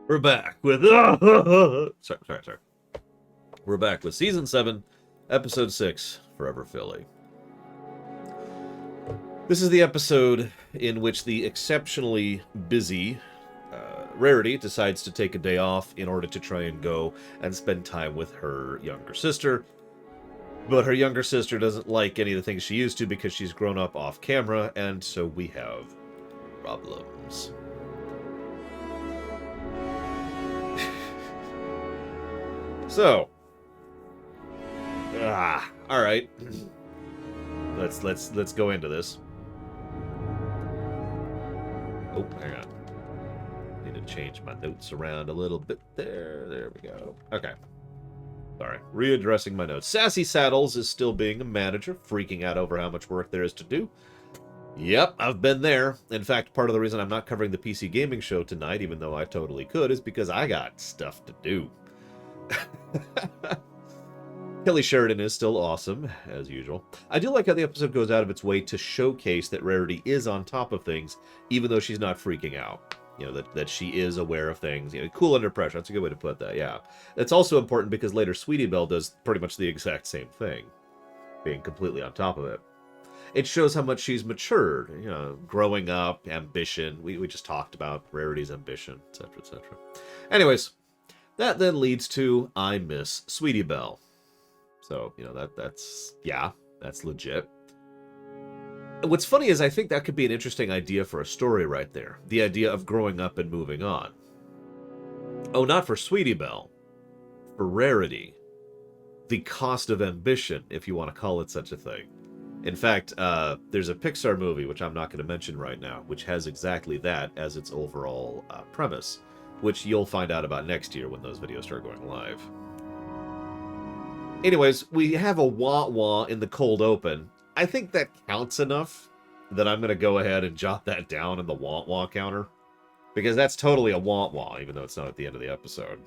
We're back with sorry. We're back with season 7, episode 6, Forever Philly. This is the episode in which the exceptionally busy Rarity decides to take a day off in order to try and go and spend time with her younger sister. But her younger sister doesn't like any of the things she used to because she's grown up off camera, and so we have problems. So, all right. Let's go into this. Oh, hang on. Need to change my notes around a little bit there. There we go. Okay. Sorry. Readdressing my notes. Sassy Saddles is still being a manager, freaking out over how much work there is to do. Yep, I've been there. In fact, part of the reason I'm not covering the PC gaming show tonight, even though I totally could, is because I got stuff to do. Kelly Sheridan is still awesome, as usual. I do like how the episode goes out of its way to showcase that Rarity is on top of things, even though she's not freaking out. You know, that she is aware of things. You know, cool under pressure. That's a good way to put that, yeah. It's also important because later Sweetie Belle does pretty much the exact same thing, being completely on top of it. It shows how much she's matured, you know, growing up, ambition. We just talked about Rarity's ambition, etc., etc. Anyways, that then leads to I miss Sweetie Belle. So, you know, that's legit. What's funny is I think that could be an interesting idea for a story right there. The idea of growing up and moving on. Oh, not for Sweetie Belle. For Rarity. The cost of ambition, if you want to call it such a thing. In fact, there's a Pixar movie, which I'm not going to mention right now, which has exactly that as its overall premise, which you'll find out about next year when those videos start going live. Anyways, we have a wah-wah in the cold open. I think that counts enough that I'm going to go ahead and jot that down in the wah-wah counter, because that's totally a wah-wah, even though it's not at the end of the episode.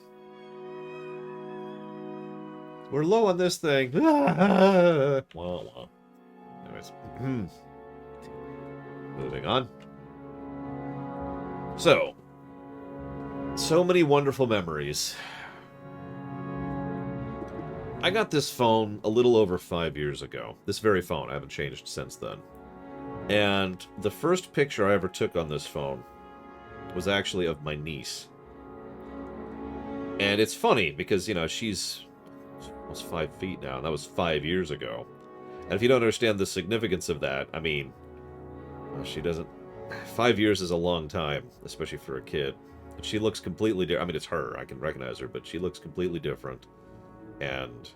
We're low on this thing. Wah-wah. Anyways, moving on. So many wonderful memories. I got this phone a little over 5 years ago. This very phone. I haven't changed since then. And the first picture I ever took on this phone was actually of my niece. And it's funny because, you know, she's almost 5 feet now. And that was 5 years ago. And if you don't understand the significance of that, I mean, she doesn't... 5 years is a long time, especially for a kid. She looks completely different. I mean, it's her. I can recognize her, but she looks completely different. And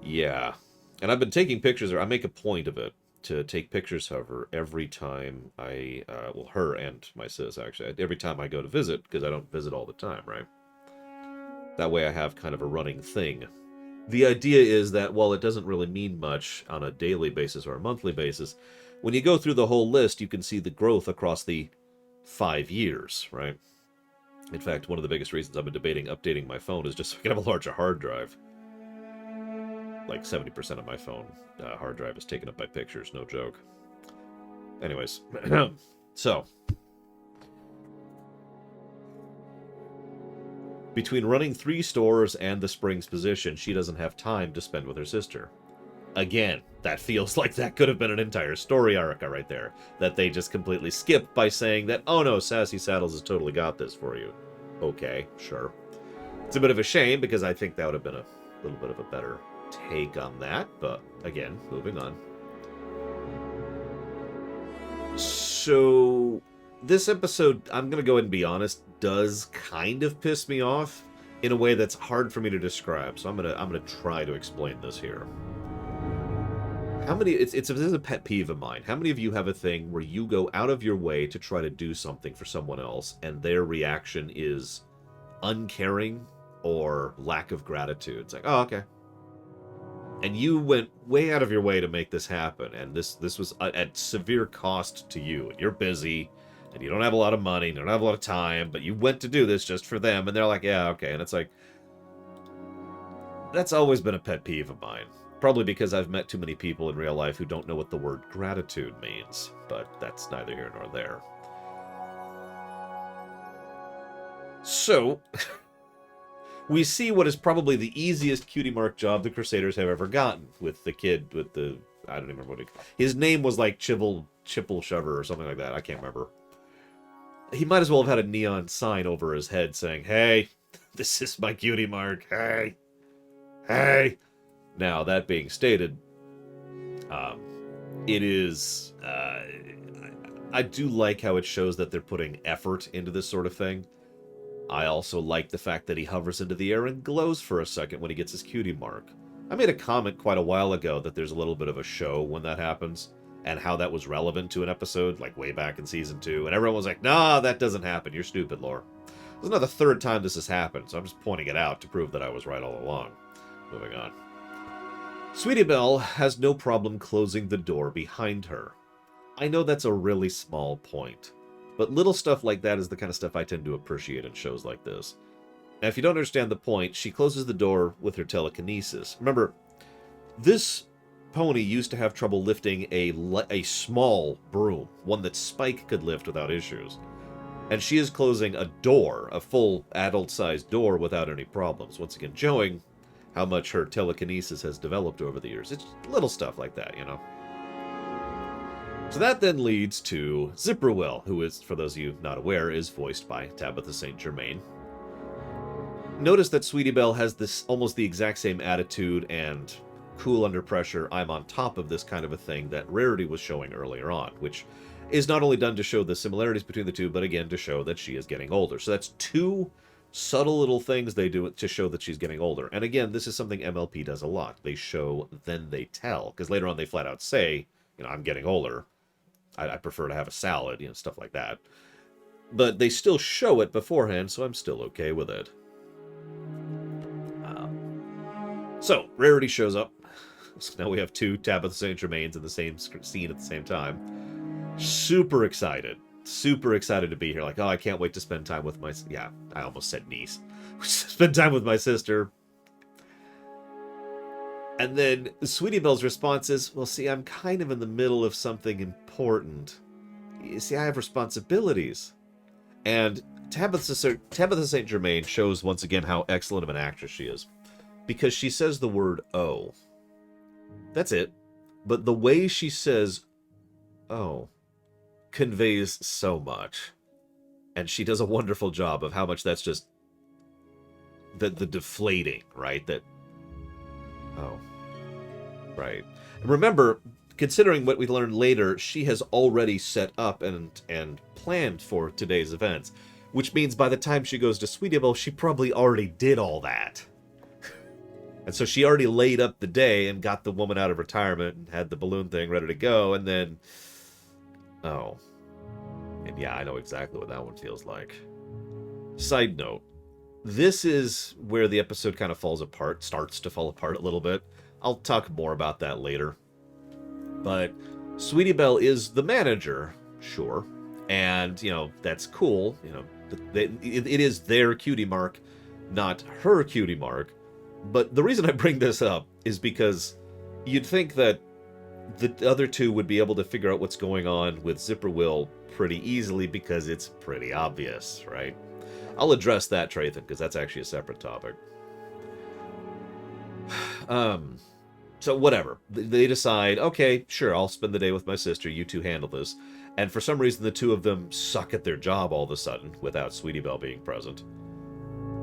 yeah, and I've been taking pictures. I make a point of it to take pictures of her every time I, well, her and my sis actually, every time I go to visit, because I don't visit all the time, right? That way I have kind of a running thing. The idea is that while it doesn't really mean much on a daily basis or a monthly basis, when you go through the whole list, you can see the growth across the 5 years, right? In fact, one of the biggest reasons I've been debating updating my phone is just so I can have a larger hard drive. Like 70% of my phone hard drive is taken up by pictures, no joke. Anyways, so. Between running 3 stores and the Springs position, she doesn't have time to spend with her sister. Again, that feels like that could have been an entire story arc right there, that they just completely skipped by saying that, oh no, Sassy Saddles has totally got this for you. Okay, sure. It's a bit of a shame, because I think that would have been a little bit of a better take on that, but again, moving on. So, this episode, I'm going to go ahead and be honest, does kind of piss me off in a way that's hard for me to describe, so I'm gonna try to explain this here. How many, this is a pet peeve of mine. How many of you have a thing where you go out of your way to try to do something for someone else and their reaction is uncaring or lack of gratitude? It's like, oh, okay. And you went way out of your way to make this happen, and this was at severe cost to you. And you're busy, and you don't have a lot of money, you don't have a lot of time, but you went to do this just for them, and they're like, yeah, okay. And it's like, that's always been a pet peeve of mine. Probably because I've met too many people in real life who don't know what the word gratitude means, but that's neither here nor there. So, we see what is probably the easiest cutie mark job the Crusaders have ever gotten with the kid with the... I don't even remember what his name was, like Chipple Shover or something like that. I can't remember. He might as well have had a neon sign over his head saying, "Hey, this is my cutie mark. Hey. Hey." Now, that being stated, it is... I do like how it shows that they're putting effort into this sort of thing. I also like the fact that he hovers into the air and glows for a second when he gets his cutie mark. I made a comment quite a while ago that there's a little bit of a show when that happens, and how that was relevant to an episode, like way back in Season 2, and everyone was like, "Nah, that doesn't happen, you're stupid, Lore." This is not the third time this has happened, so I'm just pointing it out to prove that I was right all along. Moving on. Sweetie Belle has no problem closing the door behind her. I know that's a really small point, but little stuff like that is the kind of stuff I tend to appreciate in shows like this. Now, if you don't understand the point, she closes the door with her telekinesis. Remember, this pony used to have trouble lifting a small broom, one that Spike could lift without issues. And she is closing a door, a full adult-sized door, without any problems. Once again, showing how much her telekinesis has developed over the years. It's little stuff like that, you know? So that then leads to Zipperwill, who is, for those of you not aware, is voiced by Tabitha St. Germain. Notice that Sweetie Belle has this almost the exact same attitude and cool under pressure, I'm on top of this kind of a thing that Rarity was showing earlier on, which is not only done to show the similarities between the two, but again to show that she is getting older. So that's two subtle little things they do to show that she's getting older. And again, this is something MLP does a lot. They show, then they tell. Because later on they flat out say, you know, I'm getting older. I prefer to have a salad, you know, stuff like that. But they still show it beforehand, so I'm still okay with it. So, Rarity shows up. So now we have two Tabitha St. Germains in the same scene at the same time. Super excited. Super excited to be here. Like, oh, I can't wait to spend time with my... Yeah, I almost said niece. Spend time with my sister. And then Sweetie Belle's response is, well, see, I'm kind of in the middle of something important. You see, I have responsibilities. And Tabitha St. Germain shows once again how excellent of an actress she is. Because she says the word, oh. That's it. But the way she says, oh, conveys so much. And she does a wonderful job of how much that's just the deflating, right? That, oh, right. And remember, considering what we learned later, she has already set up and planned for today's events. Which means by the time she goes to Sweetie Belle, she probably already did all that. And so she already laid up the day and got the woman out of retirement and had the balloon thing ready to go. And then, oh. And yeah, I know exactly what that one feels like. Side note, this is where the episode kind of falls apart, starts to fall apart a little bit. I'll talk more about that later. But Sweetie Belle is the manager, sure. And, you know, that's cool. You know, it is their cutie mark, not her cutie mark. But the reason I bring this up is because you'd think that the other two would be able to figure out what's going on with Zipperwill pretty easily because it's pretty obvious, right? I'll address that, Trathan, because that's actually a separate topic. So whatever. They decide, okay, sure, I'll spend the day with my sister, you two handle this. And for some reason, the two of them suck at their job all of a sudden without Sweetie Belle being present.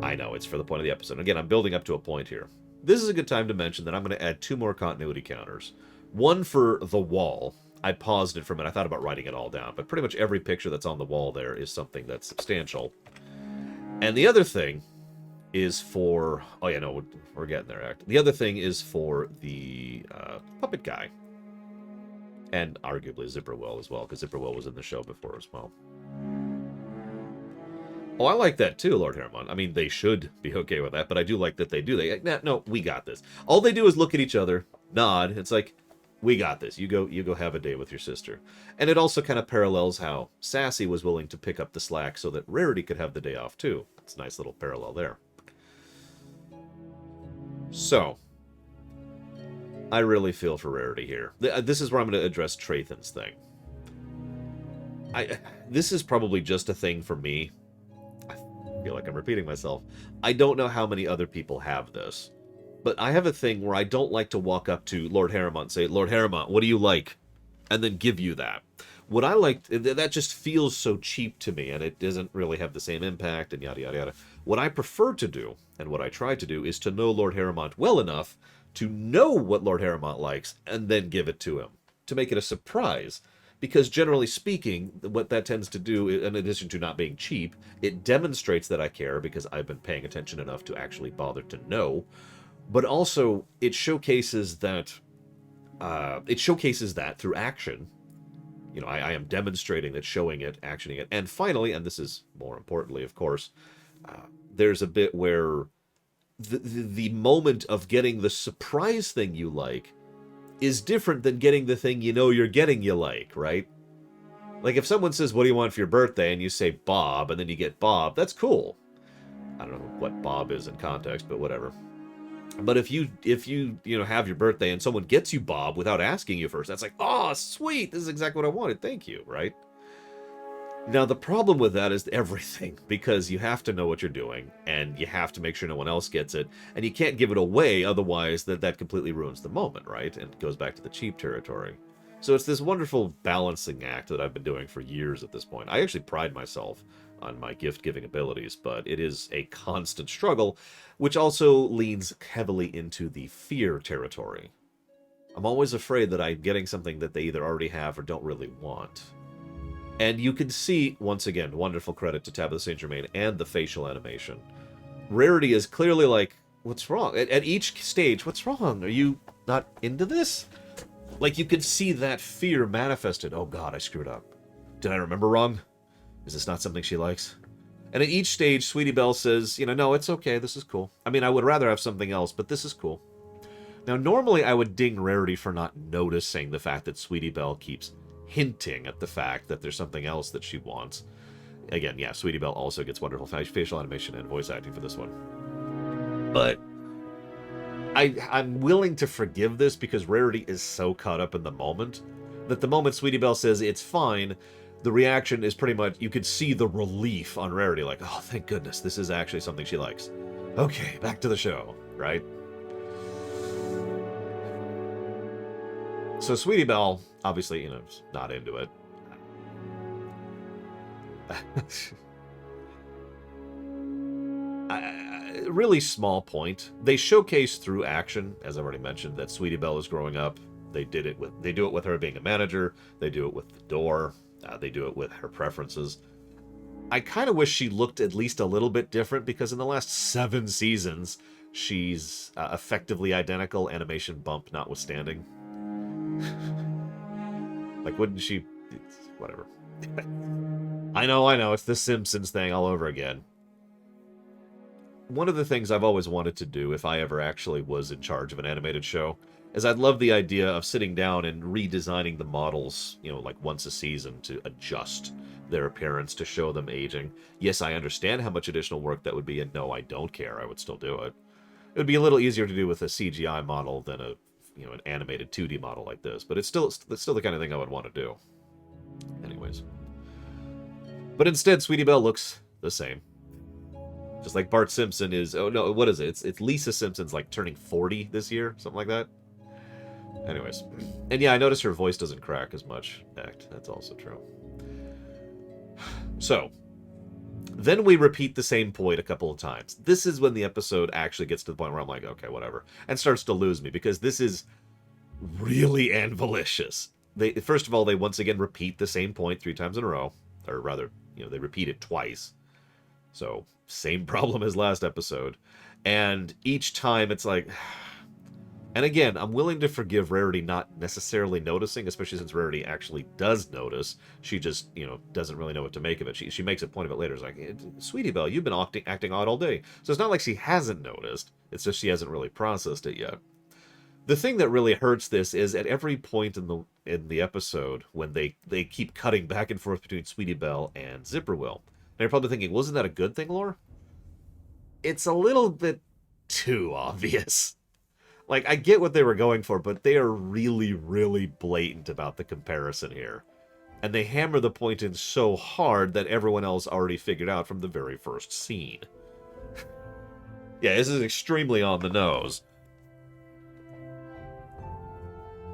I know, it's for the point of the episode. Again, I'm building up to a point here. This is a good time to mention that I'm going to add two more continuity counters. One for the wall. I paused it for a minute. I thought about writing it all down, but pretty much every picture that's on the wall there is something that's substantial. And the other thing is for... Oh, yeah, no, we're getting there. The other thing is for the puppet guy. And arguably Zipperwill as well, because Zipperwill was in the show before as well. Oh, I like that too, Lord Hermon. I mean, they should be okay with that, but I do like that they do. They no, we got this. All they do is look at each other, nod. It's like, we got this. You go have a day with your sister. And it also kind of parallels how Sassy was willing to pick up the slack so that Rarity could have the day off too. It's a nice little parallel there. So, I really feel for Rarity here. This is where I'm going to address Trathan's thing. This is probably just a thing for me. feel like I'm repeating myself. I don't know how many other people have this, but I have a thing where I don't like to walk up to Lord Harrimont and say, Lord Harrimont, what do you like? And then give you that. What I like, that just feels so cheap to me, and it doesn't really have the same impact, and yada, yada, yada. What I prefer to do, and what I try to do, is to know Lord Harrimont well enough to know what Lord Harrimont likes, and then give it to him, to make it a surprise. Because generally speaking, what that tends to do, in addition to not being cheap, it demonstrates that I care because I've been paying attention enough to actually bother to know. But also, it showcases that through action. You know, I am demonstrating that, showing it, actioning it. And finally, and this is more importantly, of course, there's a bit where the moment of getting the surprise thing you like is different than getting the thing you know you're getting you like, right? Like if someone says, what do you want for your birthday? And you say Bob, and then you get Bob, that's cool. I don't know what Bob is in context, but whatever. But if you have your birthday and someone gets you Bob without asking you first, that's like, oh, sweet, this is exactly what I wanted, thank you, right? Now, the problem with that is everything, because you have to know what you're doing, and you have to make sure no one else gets it, and you can't give it away, otherwise that completely ruins the moment, right? And goes back to the cheap territory. So it's this wonderful balancing act that I've been doing for years at this point. I actually pride myself on my gift-giving abilities, but it is a constant struggle, which also leans heavily into the fear territory. I'm always afraid that I'm getting something that they either already have or don't really want. And you can see, once again, wonderful credit to Tabitha St. Germain and the facial animation. Rarity is clearly like, what's wrong? At each stage, what's wrong? Are you not into this? Like, you can see that fear manifested. Oh god, I screwed up. Did I remember wrong? Is this not something she likes? And at each stage, Sweetie Belle says, no, it's okay, this is cool. I mean, I would rather have something else, but this is cool. Now, normally I would ding Rarity for not noticing the fact that Sweetie Belle keeps hinting at the fact that there's something else that she wants. Again, yeah, Sweetie Belle also gets wonderful facial animation and voice acting for this one. But I'm willing to forgive this because Rarity is so caught up in the moment that the moment Sweetie Belle says it's fine, the reaction is pretty much, you could see the relief on Rarity, like, oh, thank goodness, this is actually something she likes. Okay, back to the show, right? So Sweetie Belle, obviously, is not into it. Really small point. They showcase through action, as I've already mentioned, that Sweetie Belle is growing up. They do it with her being a manager. They do it with the door. They do it with her preferences. I kind of wish she looked at least a little bit different, because in the last 7 seasons, she's effectively identical, animation bump notwithstanding. Like, wouldn't she... Whatever. I know, it's the Simpsons thing all over again. One of the things I've always wanted to do, if I ever actually was in charge of an animated show, is I'd love the idea of sitting down and redesigning the models, like once a season to adjust their appearance to show them aging. Yes, I understand how much additional work that would be, and no, I don't care. I would still do it. It would be a little easier to do with a CGI model than an animated 2D model like this, but it's still the kind of thing I would want to do. Anyways. But instead, Sweetie Belle looks the same. Just like Bart Simpson is... Oh, no, what is it? It's Lisa Simpson's, like, turning 40 this year, something like that. Anyways. And yeah, I noticed her voice doesn't crack as much. That's also true. So, then we repeat the same point a couple of times. This is when the episode actually gets to the point where I'm like, okay, whatever. And starts to lose me, because this is really anvilicious. First of all, they once again repeat the same point 3 times in a row. Or rather, they repeat it twice. So, same problem as last episode. And each time it's like... And again, I'm willing to forgive Rarity not necessarily noticing, especially since Rarity actually does notice. She just, doesn't really know what to make of it. She makes a point of it later. It's like, Sweetie Belle, you've been acting odd all day. So it's not like she hasn't noticed. It's just she hasn't really processed it yet. The thing that really hurts this is at every point in the episode when they keep cutting back and forth between Sweetie Belle and Zipperwill. And you're probably thinking, wasn't that a good thing, Lore? It's a little bit too obvious. Like, I get what they were going for, but they are really, really blatant about the comparison here. And they hammer the point in so hard that everyone else already figured out from the very first scene. Yeah, this is extremely on the nose.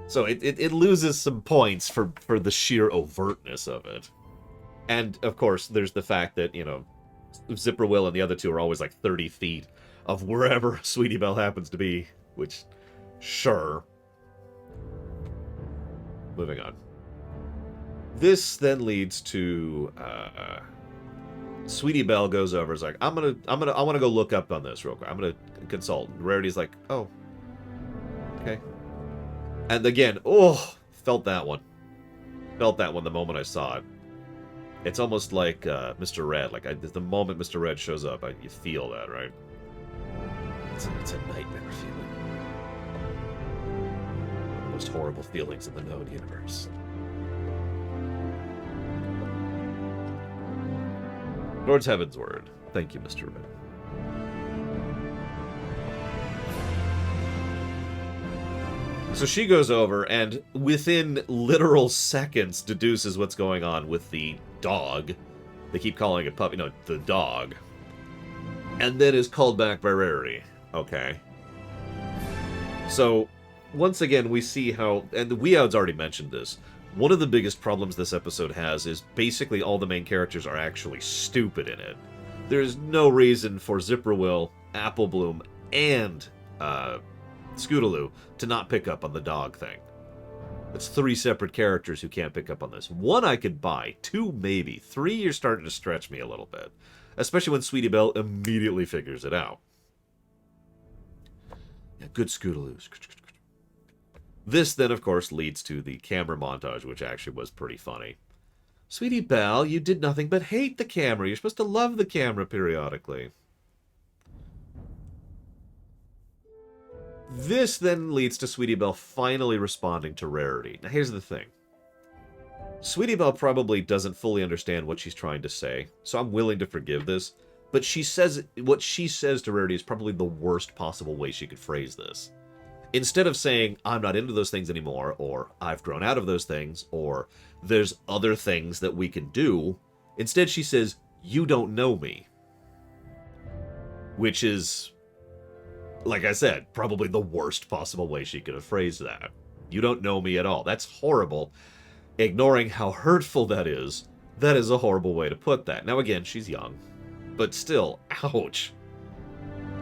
So it loses some points for the sheer overtness of it. And, of course, there's the fact that, you know, Zipper Will and the other two are always like 30 feet of wherever Sweetie Belle happens to be, which, sure. Moving on. This then leads to Sweetie Belle goes over, is like, I want to go look up on this real quick. I'm gonna consult. And Rarity's like, oh, okay. And again, oh, felt that one. Felt that one the moment I saw it. It's almost like Mr. Red. Like the moment Mr. Red shows up, you feel that, right? It's a nightmare feeling. One of the most horrible feelings in the known universe. Lord's Heaven's Word. Thank you, Mr. Red. So she goes over and within literal seconds deduces what's going on with the dog. They keep calling it puppy. No, the dog. And then is called back by Rarity. Okay. So, once again, we see how... And the Weeows already mentioned this. One of the biggest problems this episode has is basically all the main characters are actually stupid in it. There's no reason for Zipperwill, Applebloom, and Scootaloo to not pick up on the dog thing. That's 3 separate characters who can't pick up on this. 1 I could buy, 2 maybe, 3 you're starting to stretch me a little bit. Especially when Sweetie Belle immediately figures it out. Yeah, good Scootaloos. This then, of course, leads to the camera montage, which actually was pretty funny. Sweetie Belle, you did nothing but hate the camera. You're supposed to love the camera periodically. This then leads to Sweetie Belle finally responding to Rarity. Now, here's the thing. Sweetie Belle probably doesn't fully understand what she's trying to say, so I'm willing to forgive this. But she says what she says to Rarity is probably the worst possible way she could phrase this. Instead of saying, I'm not into those things anymore, or I've grown out of those things, or there's other things that we can do, instead she says, you don't know me. Which is, like I said, probably the worst possible way she could have phrased that. You don't know me at all. That's horrible. Ignoring how hurtful that is a horrible way to put that. Now again, she's young, but still, ouch.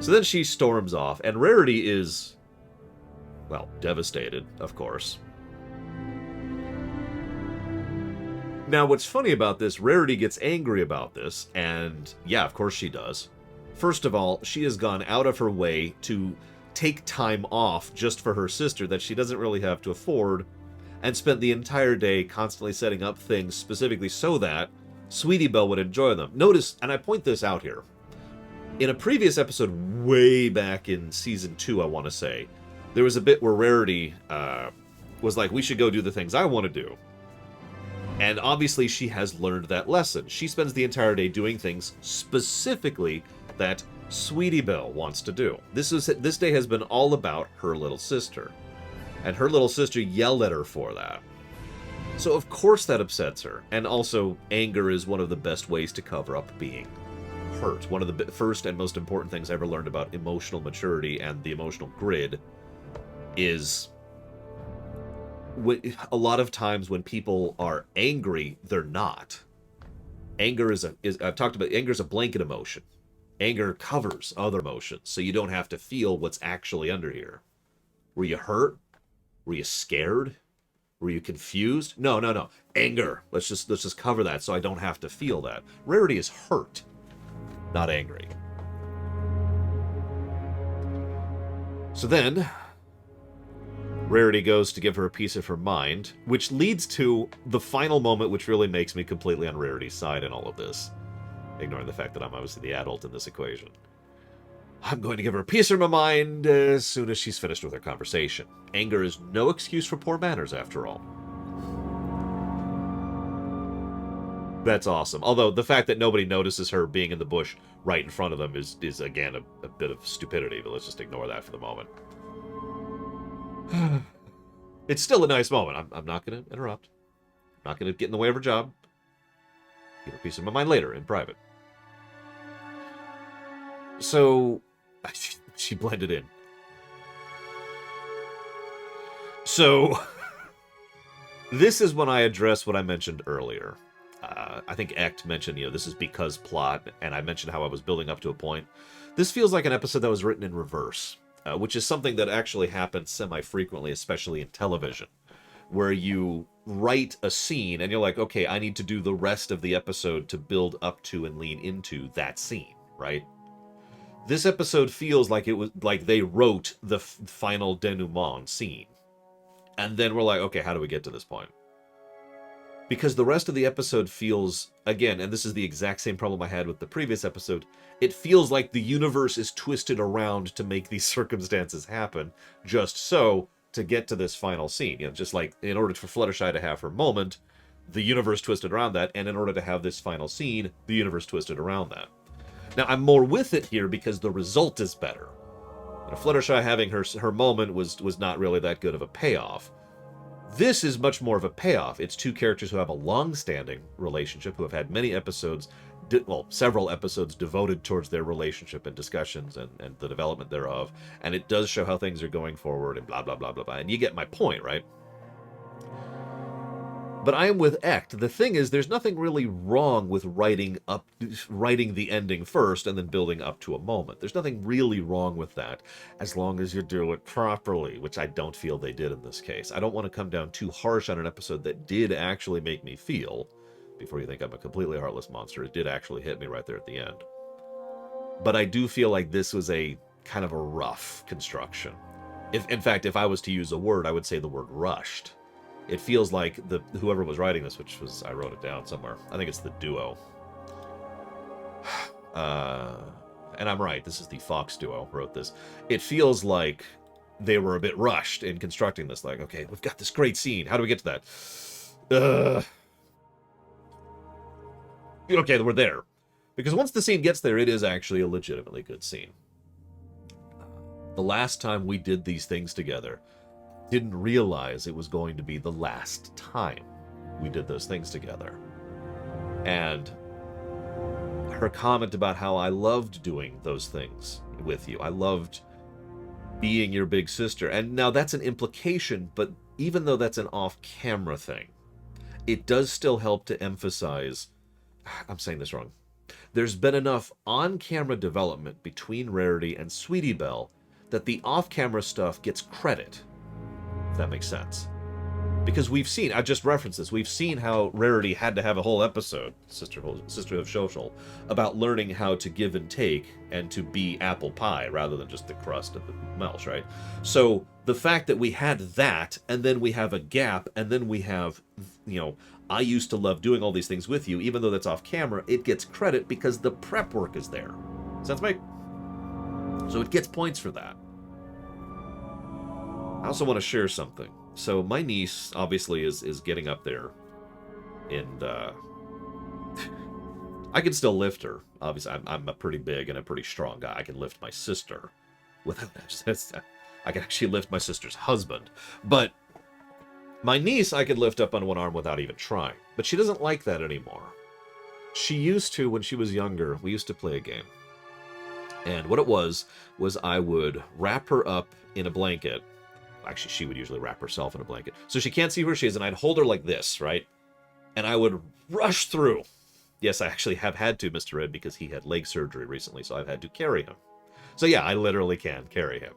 So then she storms off, and Rarity is, well, devastated, of course. Now, what's funny about this, Rarity gets angry about this, and yeah, of course she does. First of all, she has gone out of her way to take time off just for her sister that she doesn't really have to afford, and spent the entire day constantly setting up things specifically so that Sweetie Belle would enjoy them. Notice, and I point this out here, in a previous episode way back in Season 2, I want to say, there was a bit where Rarity was like, we should go do the things I want to do. And obviously she has learned that lesson. She spends the entire day doing things specifically that Sweetie Belle wants to do. This day has been all about her little sister. And her little sister yelled at her for that. So of course that upsets her. And also, anger is one of the best ways to cover up being hurt. One of the first and most important things I ever learned about emotional maturity and the emotional grid is a lot of times when people are angry, they're not. Anger I've talked about, anger is a blanket emotion. Anger covers other emotions, so you don't have to feel what's actually under here. Were you hurt? Were you scared? Were you confused? No. Anger. Let's just cover that so I don't have to feel that. Rarity is hurt, not angry. So then, Rarity goes to give her a piece of her mind, which leads to the final moment which really makes me completely on Rarity's side in all of this. Ignoring the fact that I'm obviously the adult in this equation. I'm going to give her a piece of my mind as soon as she's finished with her conversation. Anger is no excuse for poor manners, after all. That's awesome. Although, the fact that nobody notices her being in the bush right in front of them is again, a bit of stupidity, but let's just ignore that for the moment. It's still a nice moment. I'm not going to interrupt. Not going to get in the way of her job. Give her peace of my mind later, in private. So, she blended in. So, this is when I address what I mentioned earlier. I think Echt mentioned, this is because plot, and I mentioned how I was building up to a point. This feels like an episode that was written in reverse, which is something that actually happens semi-frequently, especially in television, where you write a scene and you're like, okay, I need to do the rest of the episode to build up to and lean into that scene, right? This episode feels like it was like they wrote the final denouement scene. And then we're like, okay, how do we get to this point? Because the rest of the episode feels, again, and this is the exact same problem I had with the previous episode, it feels like the universe is twisted around to make these circumstances happen, just so to get to this final scene. Just like in order for Fluttershy to have her moment, the universe twisted around that, and in order to have this final scene, the universe twisted around that. Now, I'm more with it here because the result is better. Fluttershy having her moment was not really that good of a payoff. This is much more of a payoff. It's two characters who have a long-standing relationship, who have had many episodes, several episodes devoted towards their relationship and discussions and the development thereof. And it does show how things are going forward and blah, blah, blah, blah, blah. And you get my point, right? But I am with Echt. The thing is, there's nothing really wrong with writing the ending first and then building up to a moment. There's nothing really wrong with that, as long as you do it properly, which I don't feel they did in this case. I don't want to come down too harsh on an episode that did actually make me feel, before you think I'm a completely heartless monster, it did actually hit me right there at the end. But I do feel like this was a kind of a rough construction. In fact, if I was to use a word, I would say the word rushed. It feels like whoever was writing this, I wrote it down somewhere. I think it's the duo. And I'm right, this is the Fox duo wrote this. It feels like they were a bit rushed in constructing this. Like, okay, we've got this great scene. How do we get to that? Okay, we're there. Because once the scene gets there, it is actually a legitimately good scene. The last time we did these things together, didn't realize it was going to be the last time we did those things together. And her comment about how I loved doing those things with you. I loved being your big sister. And now that's an implication, but even though that's an off-camera thing, it does still help to emphasize, I'm saying this wrong, there's been enough on-camera development between Rarity and Sweetie Belle that the off-camera stuff gets credit. If that makes sense. Because we've seen, I just referenced this, we've seen how Rarity had to have a whole episode, Sisterhood of Social, about learning how to give and take and to be apple pie rather than just the crust of the mouse, right? So the fact that we had that, and then we have a gap, and then we have, I used to love doing all these things with you, even though that's off camera, it gets credit because the prep work is there. Sense make? So it gets points for that. I also want to share something. So my niece obviously is getting up there, and I can still lift her. Obviously, I'm a pretty big and a pretty strong guy. I can lift my sister without I can actually lift my sister's husband. But my niece I could lift up on one arm without even trying. But she doesn't like that anymore. She used to when she was younger. We used to play a game. And what it was I would wrap her up in a blanket. Actually, she would usually wrap herself in a blanket. So she can't see where she is, and I'd hold her like this, right? And I would rush through. Yes, I actually have had to, Mr. Ed, because he had leg surgery recently, so I've had to carry him. So yeah, I literally can carry him.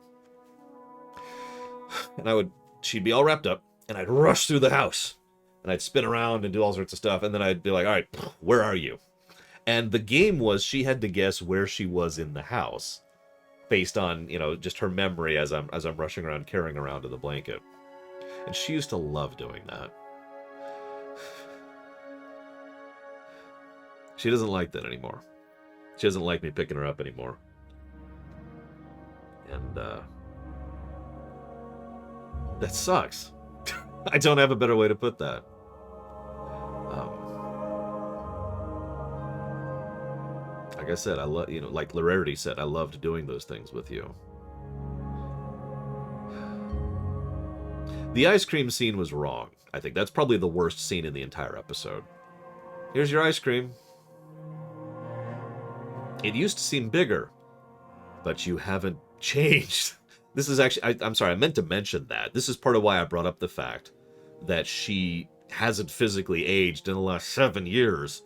And she'd be all wrapped up, and I'd rush through the house. And I'd spin around and do all sorts of stuff, and then I'd be like, all right, where are you? And the game was she had to guess where she was in the house, based on, just her memory as I'm rushing around, carrying around in the blanket. And she used to love doing that. She doesn't like that anymore. She doesn't like me picking her up anymore. And, that sucks. I don't have a better way to put that. Like I said, I love, like Rarity said, I loved doing those things with you. The ice cream scene was wrong. I think that's probably the worst scene in the entire episode. Here's your ice cream. It used to seem bigger, but you haven't changed. This is actually, I'm sorry, I meant to mention that. This is part of why I brought up the fact that she hasn't physically aged in the last 7 years.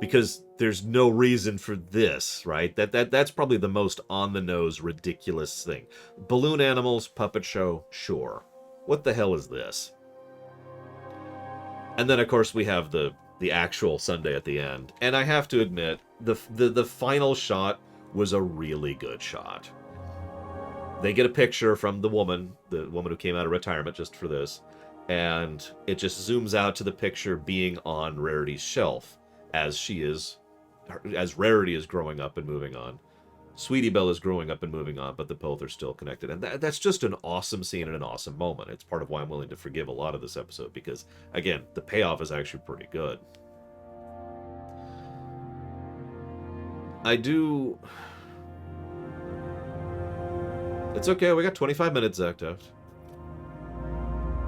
Because there's no reason for this, right? That's probably the most on-the-nose, ridiculous thing. Balloon animals, puppet show, sure. What the hell is this? And then, of course, we have the actual Sunday at the end. And I have to admit, the final shot was a really good shot. They get a picture from the woman who came out of retirement just for this, and it just zooms out to the picture being on Rarity's shelf as Rarity is growing up and moving on. Sweetie Belle is growing up and moving on, but the both are still connected. And that's just an awesome scene and an awesome moment. It's part of why I'm willing to forgive a lot of this episode, because, again, the payoff is actually pretty good. It's okay, we got 25 minutes, Zacto.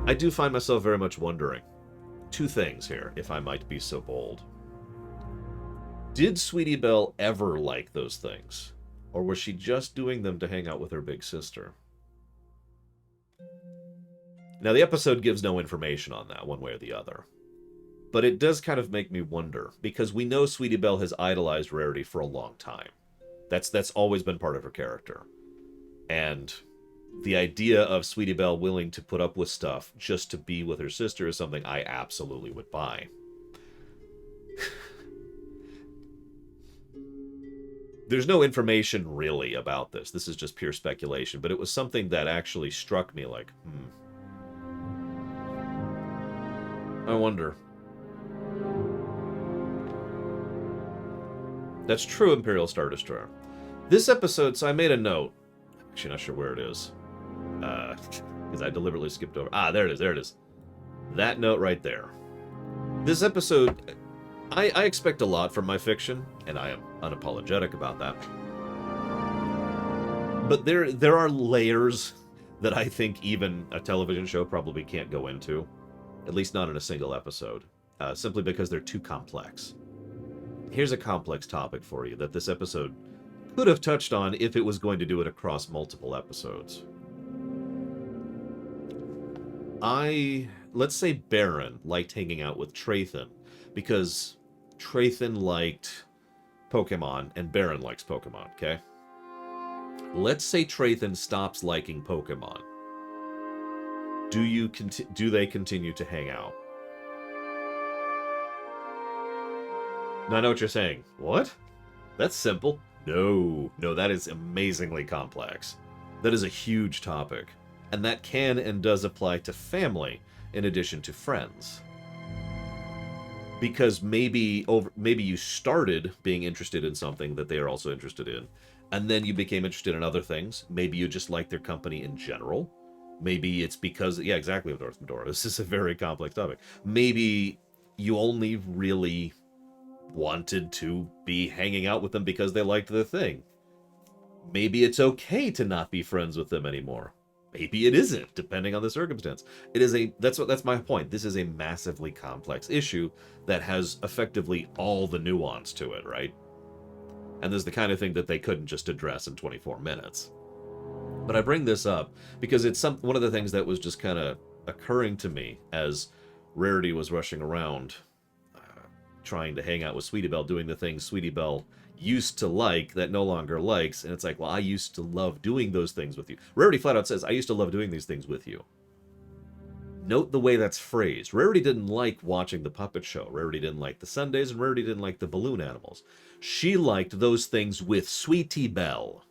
I do find myself very much wondering 2 things here, if I might be so bold. Did Sweetie Belle ever like those things? Or was she just doing them to hang out with her big sister? Now, the episode gives no information on that, one way or the other. But it does kind of make me wonder, because we know Sweetie Belle has idolized Rarity for a long time. That's always been part of her character. And the idea of Sweetie Belle willing to put up with stuff just to be with her sister is something I absolutely would buy. There's no information really about this. This is just pure speculation, but it was something that actually struck me like, I wonder. That's true, Imperial Star Destroyer. This episode, so I made a note. I'm actually not sure where it is. Because I deliberately skipped over. Ah, there it is. That note right there. This episode, I expect a lot from my fiction, and I am unapologetic about that. But there are layers that I think even a television show probably can't go into, at least not in a single episode, simply because they're too complex. Here's a complex topic for you that this episode could have touched on if it was going to do it across multiple episodes. Let's say Baron liked hanging out with Trathan, because Trathan liked Pokemon, and Baron likes Pokemon, okay? Let's say Trathan stops liking Pokemon. Do they continue to hang out? Now I know what you're saying. What? That's simple. No, that is amazingly complex. That is a huge topic. And that can and does apply to family in addition to friends. Because maybe you started being interested in something that they are also interested in, and then you became interested in other things. Maybe you just like their company in general. Maybe it's because, yeah, exactly, Medora. This is a very complex topic. Maybe you only really wanted to be hanging out with them because they liked the thing. Maybe it's okay to not be friends with them anymore. Maybe it isn't, depending on the circumstance. That's my point. This is a massively complex issue that has effectively all the nuance to it, right? And this is the kind of thing that they couldn't just address in 24 minutes. But I bring this up because it's one of the things that was just kind of occurring to me as Rarity was rushing around trying to hang out with Sweetie Belle, doing the things Sweetie Belle used to like that no longer likes. And it's like, well, I used to love doing those things with you. Rarity flat out says, I used to love doing these things with you. Note the way that's phrased. Rarity didn't like watching the puppet show. Rarity didn't like the Sundays, and Rarity didn't like the balloon animals. She liked those things with Sweetie Belle.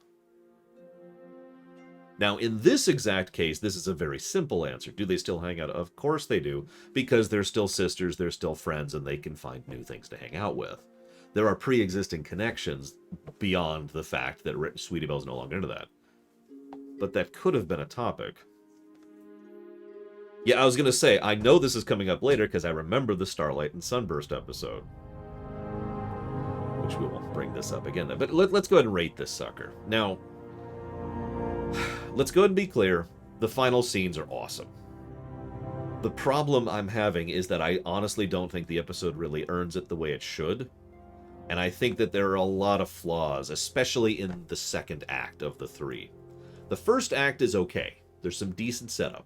Now, in this exact case, this is a very simple answer. Do they still hang out? Of course they do, because they're still sisters, they're still friends, and they can find new things to hang out with. There are pre-existing connections beyond the fact that Sweetie Belle's no longer into that. But that could have been a topic. Yeah, I was going to say, I know this is coming up later because I remember the Starlight and Sunburst episode. Which we won't bring this up again. But let's go ahead and rate this sucker. Now, let's go ahead and be clear. The final scenes are awesome. The problem I'm having is that I honestly don't think the episode really earns it the way it should. And I think that there are a lot of flaws, especially in the second act of the three. The first act is okay. There's some decent setup.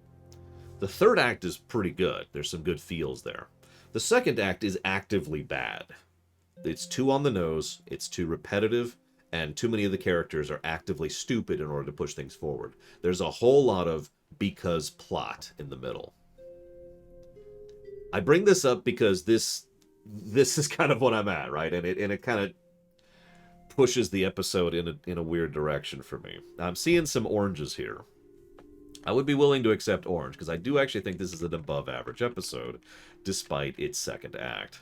The third act is pretty good. There's some good feels there. The second act is actively bad. It's too on the nose, it's too repetitive, and too many of the characters are actively stupid in order to push things forward. There's a whole lot of because plot in the middle. I bring this up because this is kind of what I'm at, right? And it kind of pushes the episode in a weird direction for me. I'm seeing some oranges here. I would be willing to accept orange, because I do actually think this is an above-average episode, despite its second act.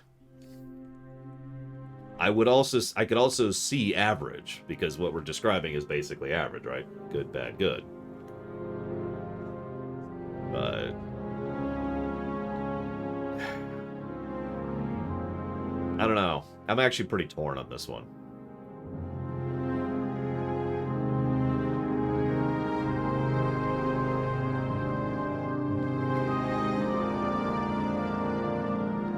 I could also see average, because what we're describing is basically average, right? Good, bad, good. But I don't know. I'm actually pretty torn on this one.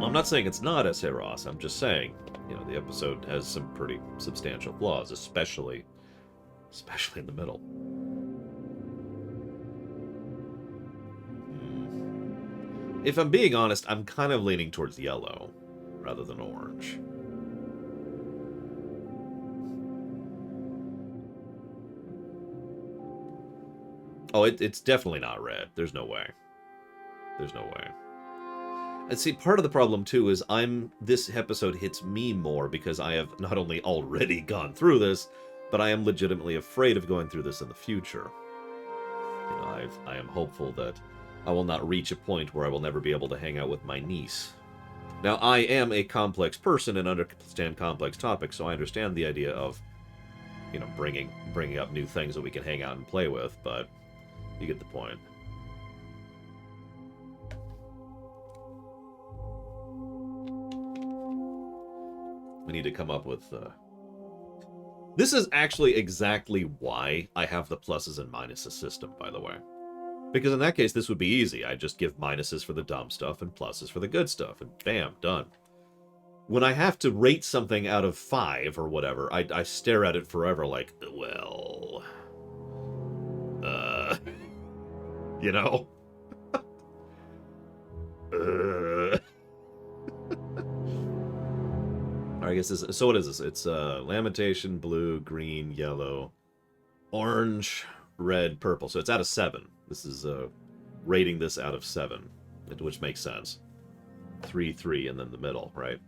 I'm not saying it's not S7E06. I'm just saying, you know, the episode has some pretty substantial flaws, especially in the middle. If I'm being honest, I'm kind of leaning towards yellow rather than orange. Oh, it's definitely not red. There's no way. There's no way. And see, part of the problem, too, is this episode hits me more because I have not only already gone through this, but I am legitimately afraid of going through this in the future. You know, I am hopeful that I will not reach a point where I will never be able to hang out with my niece. Now, I am a complex person and understand complex topics, so I understand the idea of, you know, bringing up new things that we can hang out and play with, but you get the point. We need to come up with... This is actually exactly why I have the pluses and minuses system, by the way. Because in that case, this would be easy. I just give minuses for the dumb stuff and pluses for the good stuff, and bam, done. When I have to rate something out of 5 or whatever, I stare at it forever like, well... you know? I guess this... So what is this? It's Lamentation, blue, green, yellow, orange, red, purple. So it's out of 7. This is rating this out of 7, which makes sense. 3, 3, and then the middle, right?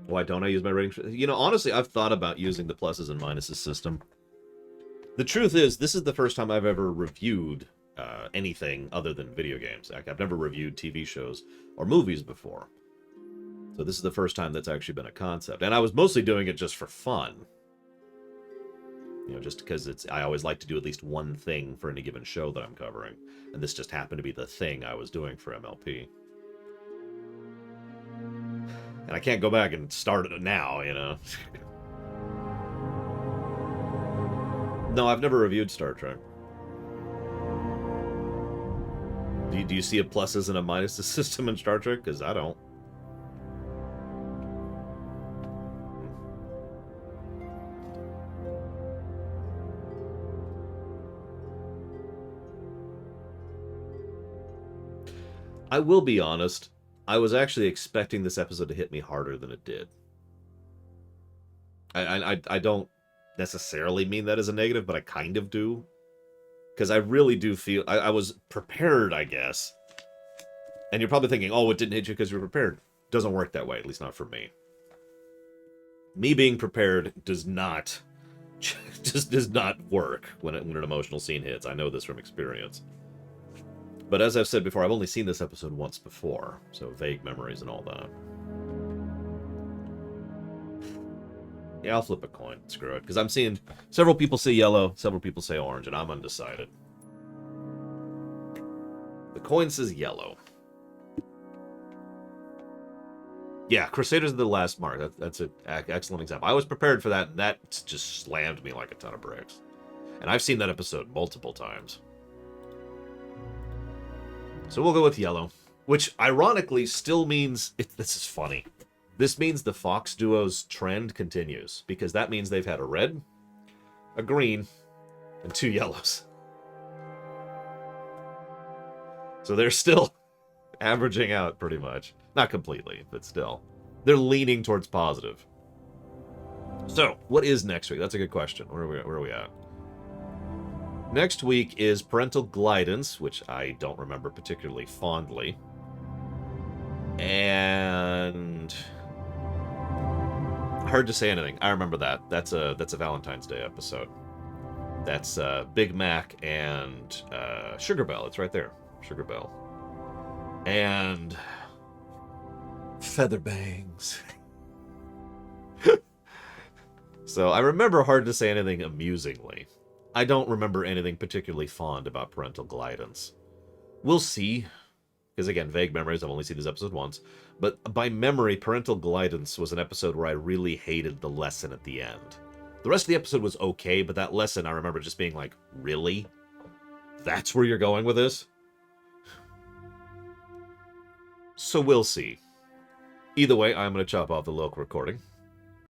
Why don't I use my rating? You know, honestly, I've thought about using the pluses and minuses system. The truth is, this is the first time I've ever reviewed anything other than video games. I've never reviewed TV shows or movies before. So this is the first time that's actually been a concept. And I was mostly doing it just for fun. You know, just because I always like to do at least one thing for any given show that I'm covering. And this just happened to be the thing I was doing for MLP. And I can't go back and start it now, you know. No, I've never reviewed Star Trek. Do you see a pluses and a minuses system in Star Trek? Because I don't. I will be honest, I was actually expecting this episode to hit me harder than it did. I don't necessarily mean that as a negative, but I kind of do. Because I really do feel... I was prepared, I guess. And you're probably thinking, oh, it didn't hit you because you're prepared. Doesn't work that way, at least not for me. Me being prepared does not... just does not work when an emotional scene hits. I know this from experience. But as I've said before, I've only seen this episode once before, so vague memories and all that. Yeah, I'll flip a coin. Screw it. Because I'm seeing several people say yellow, several people say orange, and I'm undecided. The coin says yellow. Yeah, Crusaders of the Last Mark. That's an excellent example. I was prepared for that, and that just slammed me like a ton of bricks. And I've seen that episode multiple times. So we'll go with yellow. Which, ironically, still means... This is funny. This means the Fox duo's trend continues. Because that means they've had a red, a green, and 2 yellows. So they're still averaging out, pretty much. Not completely, but still. They're leaning towards positive. So, what is next week? That's a good question. Where are we at? Next week is parental guidance, which I don't remember particularly fondly. And... Hard to say anything. I remember that. That's a Valentine's Day episode. That's Big Mac and Sugar Belle. It's right there. Sugar Belle. And... Feather Bangs. So I remember Hard to Say Anything amusingly. I don't remember anything particularly fond about parental guidance. We'll see. Because again, vague memories, I've only seen this episode once. But by memory, parental guidance was an episode where I really hated the lesson at the end. The rest of the episode was okay, but that lesson I remember just being like, really? That's where you're going with this? So we'll see. Either way, I'm going to chop off the local recording.